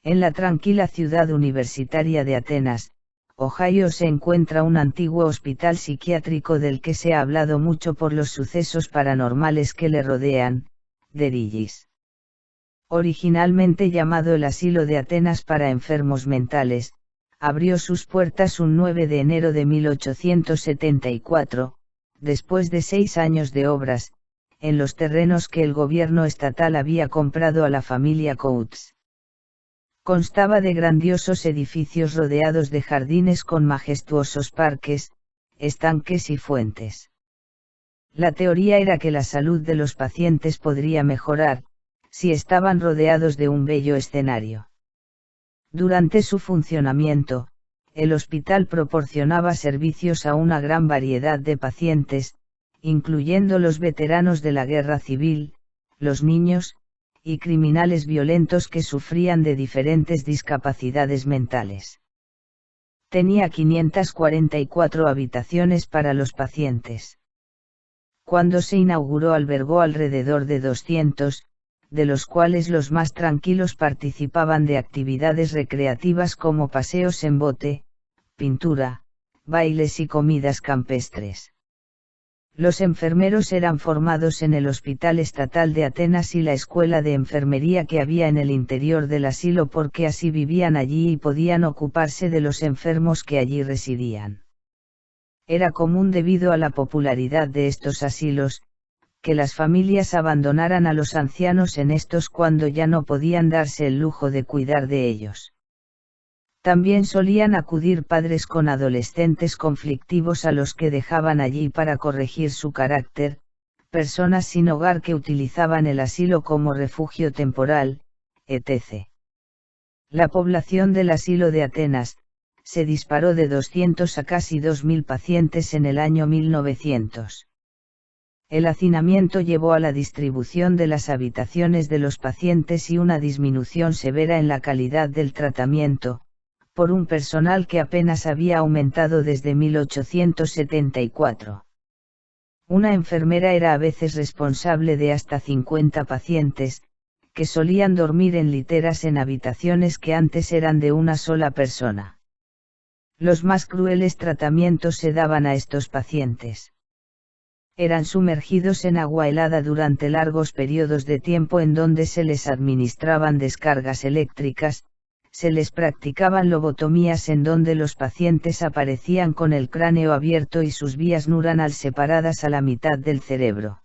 En la tranquila ciudad universitaria de Atenas, Ohio se encuentra un antiguo hospital psiquiátrico del que se ha hablado mucho por los sucesos paranormales que le rodean, Derigis. Originalmente llamado el Asilo de Atenas para enfermos mentales, abrió sus puertas un 9 de enero de 1874, después de 6 años de obras, en los terrenos que el gobierno estatal había comprado a la familia Coates. Constaba de grandiosos edificios rodeados de jardines con majestuosos parques, estanques y fuentes. La teoría era que la salud de los pacientes podría mejorar, si estaban rodeados de un bello escenario. Durante su funcionamiento, el hospital proporcionaba servicios a una gran variedad de pacientes, incluyendo los veteranos de la guerra civil, los niños, y criminales violentos que sufrían de diferentes discapacidades mentales. Tenía 544 habitaciones para los pacientes. Cuando se inauguró albergó alrededor de 200, de los cuales los más tranquilos participaban de actividades recreativas como paseos en bote, pintura, bailes y comidas campestres. Los enfermeros eran formados en el Hospital Estatal de Atenas y la escuela de enfermería que había en el interior del asilo porque así vivían allí y podían ocuparse de los enfermos que allí residían. Era común debido a la popularidad de estos asilos, que las familias abandonaran a los ancianos en estos cuando ya no podían darse el lujo de cuidar de ellos. También solían acudir padres con adolescentes conflictivos a los que dejaban allí para corregir su carácter, personas sin hogar que utilizaban el asilo como refugio temporal, etc. La población del asilo de Atenas se disparó de 200 a casi 2000 pacientes en el año 1900. El hacinamiento llevó a la distribución de las habitaciones de los pacientes y una disminución severa en la calidad del tratamiento, por un personal que apenas había aumentado desde 1874. Una enfermera era a veces responsable de hasta 50 pacientes, que solían dormir en literas en habitaciones que antes eran de una sola persona. Los más crueles tratamientos se daban a estos pacientes. Eran sumergidos en agua helada durante largos periodos de tiempo en donde se les administraban descargas eléctricas, se les practicaban lobotomías en donde los pacientes aparecían con el cráneo abierto y sus vías neuronales separadas a la mitad del cerebro.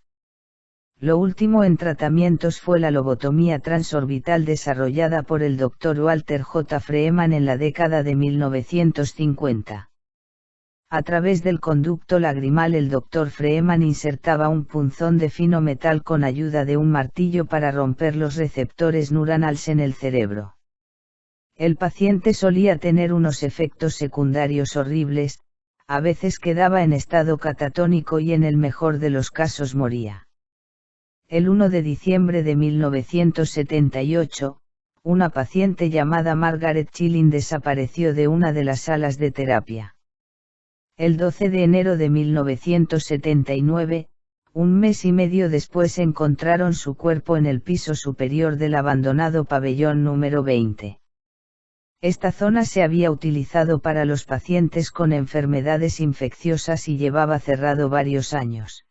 Lo último en tratamientos fue la lobotomía transorbital desarrollada por el Dr. Walter J. Freeman en la década de 1950. A través del conducto lagrimal el Dr. Freeman insertaba un punzón de fino metal con ayuda de un martillo para romper los receptores neuronales en el cerebro. El paciente solía tener unos efectos secundarios horribles, a veces quedaba en estado catatónico y en el mejor de los casos moría. El 1 de diciembre de 1978, una paciente llamada Margaret Chilling desapareció de una de las salas de terapia. El 12 de enero de 1979, un mes y medio después encontraron su cuerpo en el piso superior del abandonado pabellón número 20. Esta zona se había utilizado para los pacientes con enfermedades infecciosas y llevaba cerrado varios años.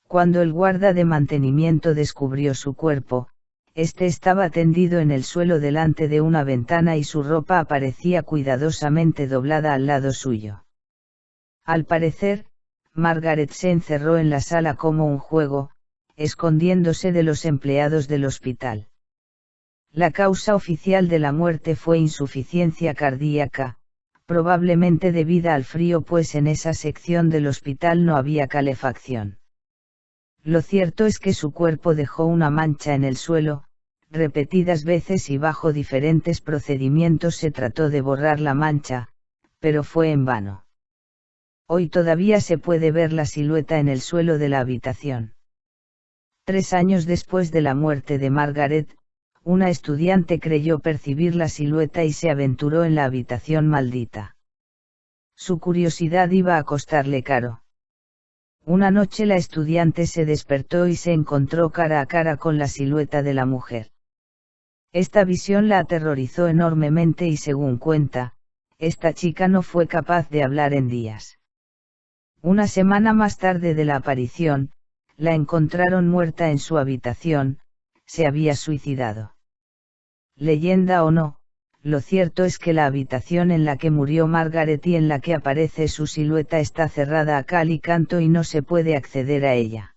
Cuando el guarda de mantenimiento descubrió su cuerpo, este estaba tendido en el suelo delante de una ventana y su ropa aparecía cuidadosamente doblada al lado suyo. Al parecer, Margaret se encerró en la sala como un juego, escondiéndose de los empleados del hospital. La causa oficial de la muerte fue insuficiencia cardíaca, probablemente debida al frío pues en esa sección del hospital no había calefacción. Lo cierto es que su cuerpo dejó una mancha en el suelo, repetidas veces y bajo diferentes procedimientos se trató de borrar la mancha, pero fue en vano. Hoy todavía se puede ver la silueta en el suelo de la habitación. 3 años después de la muerte de Margaret, una estudiante creyó percibir la silueta y se aventuró en la habitación maldita. Su curiosidad iba a costarle caro. Una noche la estudiante se despertó y se encontró cara a cara con la silueta de la mujer. Esta visión la aterrorizó enormemente y según cuenta, esta chica no fue capaz de hablar en días. Una semana más tarde de la aparición, la encontraron muerta en su habitación, se había suicidado. Leyenda o no, lo cierto es que la habitación en la que murió Margaret y en la que aparece su silueta está cerrada a cal y canto y no se puede acceder a ella.